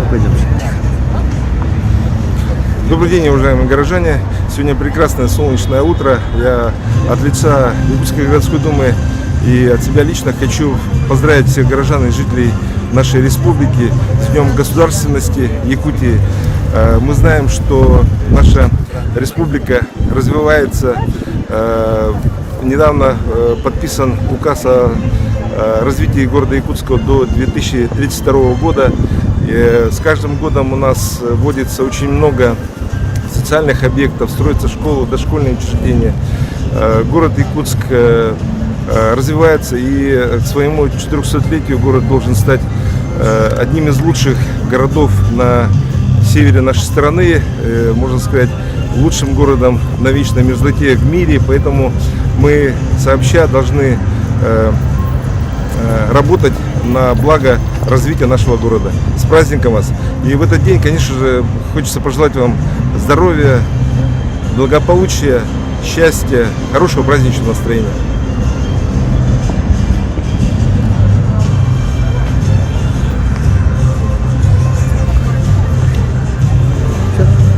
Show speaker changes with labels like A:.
A: пойдемте.
B: Добрый день, уважаемые горожане. Сегодня прекрасное солнечное утро. Я от лица Якутской городской думы и от себя лично хочу поздравить всех горожан и жителей нашей республики с Днем государственности Якутии. Мы знаем, что наша республика развивается. Недавно подписан указ о развитии города Якутска до 2032 года. И с каждым годом у нас вводится очень много социальных объектов, строятся школы, дошкольные учреждения. Город Якутск развивается, и к своему 400-летию город должен стать одним из лучших городов на севере нашей страны, можно сказать, лучшим городом на вечной мерзлоте в мире. Поэтому мы сообща должны работать на благо развития нашего города. С праздником вас! И в этот день, конечно же, хочется пожелать вам здоровья, благополучия, счастья, хорошего праздничного настроения.